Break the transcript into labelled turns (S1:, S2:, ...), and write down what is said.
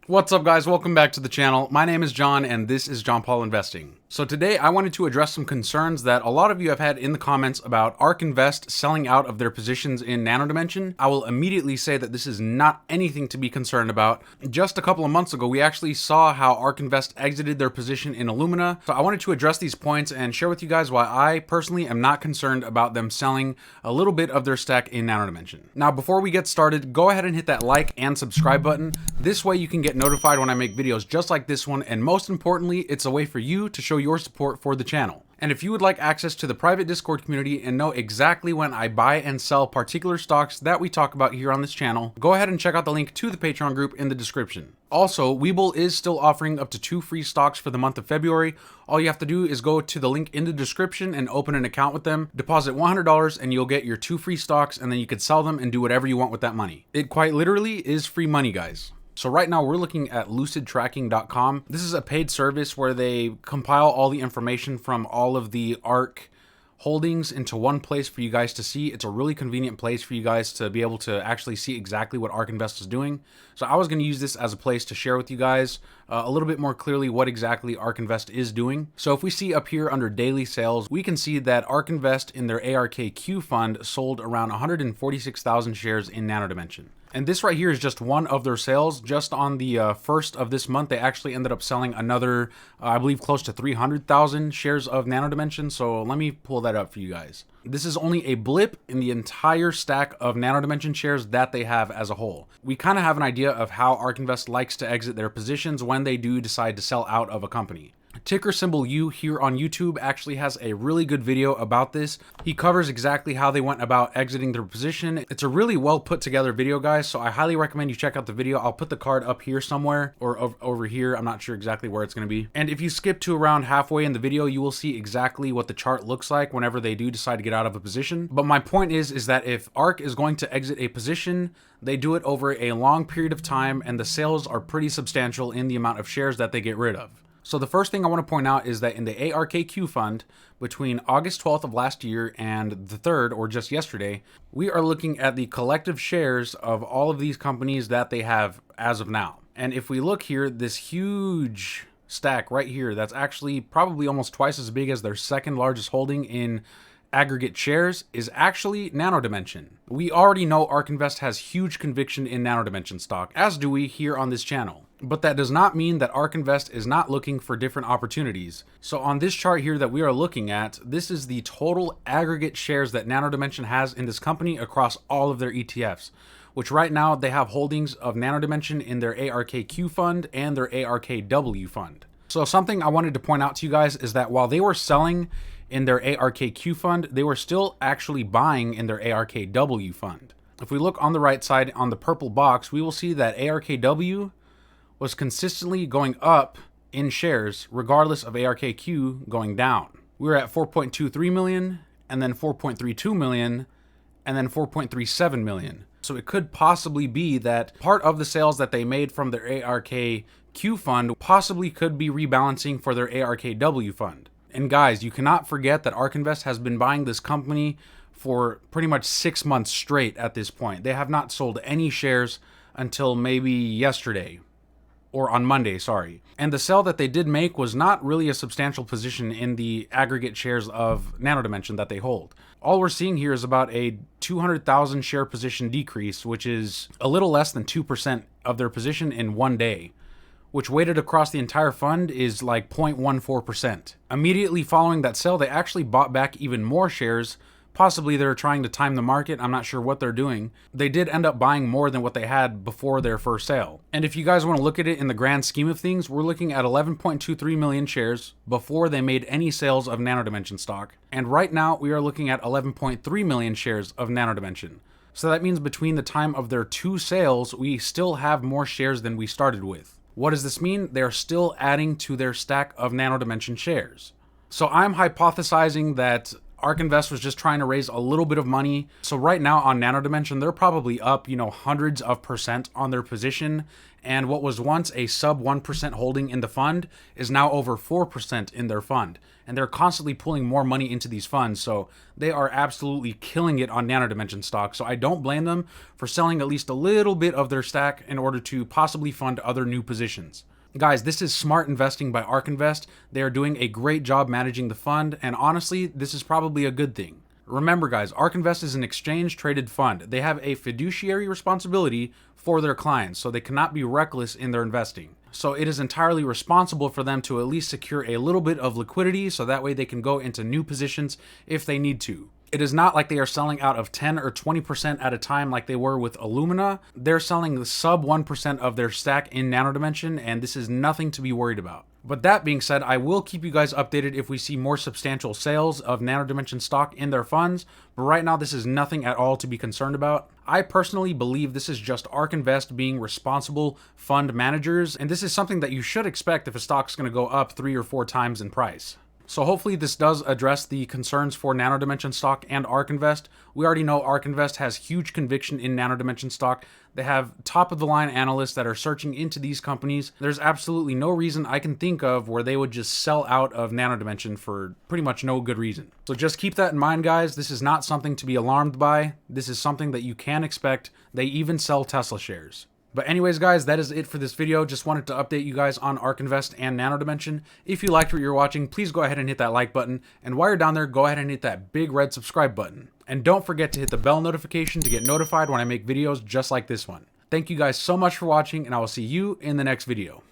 S1: What's up, guys? Welcome back to the channel. My name is John and this is John Paul Investing. So today I wanted to address some concerns that a lot of you have had in the comments about ARK Invest selling out of their positions in Nano Dimension. I will immediately say that this is not anything to be concerned about. Just a couple of months ago, we actually saw how ARK Invest exited their position in Illumina. So I wanted to address these points and share with you guys why I personally am not concerned about them selling a little bit of their stack in Nano Dimension. Now, before we get started, go ahead and hit that like and subscribe button. This way you can get notified when I make videos just like this one, and most importantly, it's a way for you to show your support for the channel. And if you would like access to the private Discord community and know exactly when I buy and sell particular stocks that we talk about here on this channel, go ahead and check out the link to the Patreon group in the description. Also, Webull is still offering up to 2 free stocks for the month of February. All you have to do is go to the link in the description and open an account with them. Deposit $100 and you'll get your 2 free stocks, and then you can sell them and do whatever you want with that money. It quite literally is free money, guys. So right now we're looking at lucidtracking.com. This is a paid service where they compile all the information from all of the ARK holdings into one place for you guys to see. It's a really convenient place for you guys to be able to actually see exactly what ARK Invest is doing. So I was going to use this as a place to share with you guys a little bit more clearly what exactly ARK Invest is doing. So if we see up here under daily sales, we can see that ARK Invest in their ARKQ fund sold around 146,000 shares in Nano Dimension. And this right here is just one of their sales. Just on the first of this month, they actually ended up selling another, I believe, close to 300,000 shares of Nano Dimension. So let me pull that up for you guys. This is only a blip in the entire stack of Nano Dimension shares that they have as a whole. We kind of have an idea of how ARK Invest likes to exit their positions when they do decide to sell out of a company. Ticker symbol U here on YouTube actually has a really good video about this. He covers exactly how they went about exiting their position. It's a really well put together video, guys, so I highly recommend you check out the video. I'll put the card up here somewhere or over here. I'm not sure exactly where it's going to be. And if you skip to around halfway in the video, you will see exactly what the chart looks like whenever they do decide to get out of a position. But my point is that if ARK is going to exit a position, they do it over a long period of time, and the sales are pretty substantial in the amount of shares that they get rid of. So the first thing I want to point out is that in the ARKQ fund, between August 12th of last year and the 3rd, or just yesterday, we are looking at the collective shares of all of these companies that they have as of now. And if we look here, this huge stack right here, that's actually probably almost twice as big as their second largest holding in aggregate shares, is actually Nano Dimension. We already know ARK Invest has huge conviction in Nano Dimension stock, as do we here on this channel. But that does not mean that ARK Invest is not looking for different opportunities. So on this chart here that we are looking at, this is the total aggregate shares that Nano Dimension has in this company across all of their ETFs, which right now they have holdings of Nano Dimension in their ARKQ fund and their ARKW fund. So something I wanted to point out to you guys is that while they were selling in their ARKQ fund, they were still actually buying in their ARKW fund. If we look on the right side on the purple box, we will see that ARKW was consistently going up in shares regardless of ARKQ going down. We were at 4.23 million, and then 4.32 million, and then 4.37 million. So it could possibly be that part of the sales that they made from their ARKQ fund possibly could be rebalancing for their ARKW fund. And guys, you cannot forget that ARK Invest has been buying this company for pretty much 6 months straight at this point. They have not sold any shares until maybe yesterday. Or on Monday, sorry. And the sell that they did make was not really a substantial position in the aggregate shares of Nano Dimension that they hold. All we're seeing here is about a 200,000 share position decrease, which is a little less than 2% of their position in one day, which weighted across the entire fund is like 0.14%. Immediately following that sell, they actually bought back even more shares. Possibly they're trying to time the market. I'm not sure what they're doing. They did end up buying more than what they had before their first sale. And if you guys want to look at it in the grand scheme of things, we're looking at 11.23 million shares before they made any sales of Nano Dimension stock. And right now we are looking at 11.3 million shares of Nano Dimension. So that means between the time of their 2 sales, we still have more shares than we started with. What does this mean? They're still adding to their stack of Nano Dimension shares. So I'm hypothesizing that ARK Invest was just trying to raise a little bit of money. So right now on Nano Dimension, they're probably up, hundreds of percent on their position. And what was once a sub 1% holding in the fund is now over 4% in their fund. And they're constantly pulling more money into these funds. So they are absolutely killing it on Nano Dimension stock. So I don't blame them for selling at least a little bit of their stack in order to possibly fund other new positions. Guys, this is smart investing by ARK Invest. They are doing a great job managing the fund, and honestly, this is probably a good thing. Remember guys, ARK Invest is an exchange-traded fund. They have a fiduciary responsibility for their clients, so they cannot be reckless in their investing. So it is entirely responsible for them to at least secure a little bit of liquidity so that way they can go into new positions if they need to. It is not like they are selling out of 10 or 20% at a time like they were with Illumina. They're selling the sub 1% of their stack in Nano Dimension, and this is nothing to be worried about. But that being said, I will keep you guys updated if we see more substantial sales of Nano Dimension stock in their funds, but right now this is nothing at all to be concerned about. I personally believe this is just ARK Invest being responsible fund managers, and this is something that you should expect if a stock's going to go up 3 or 4 times in price. So hopefully this does address the concerns for Nano Dimension stock and ARK Invest. We already know ARK Invest has huge conviction in Nano Dimension stock. They have top of the line analysts that are searching into these companies. There's absolutely no reason I can think of where they would just sell out of Nano Dimension for pretty much no good reason. So just keep that in mind, guys. This is not something to be alarmed by. This is something that you can expect. They even sell Tesla shares. But anyways, guys, that is it for this video. Just wanted to update you guys on ARK Invest and Nano Dimension. If you liked what you're watching, please go ahead and hit that like button. And while you're down there, go ahead and hit that big red subscribe button. And don't forget to hit the bell notification to get notified when I make videos just like this one. Thank you guys so much for watching, and I will see you in the next video.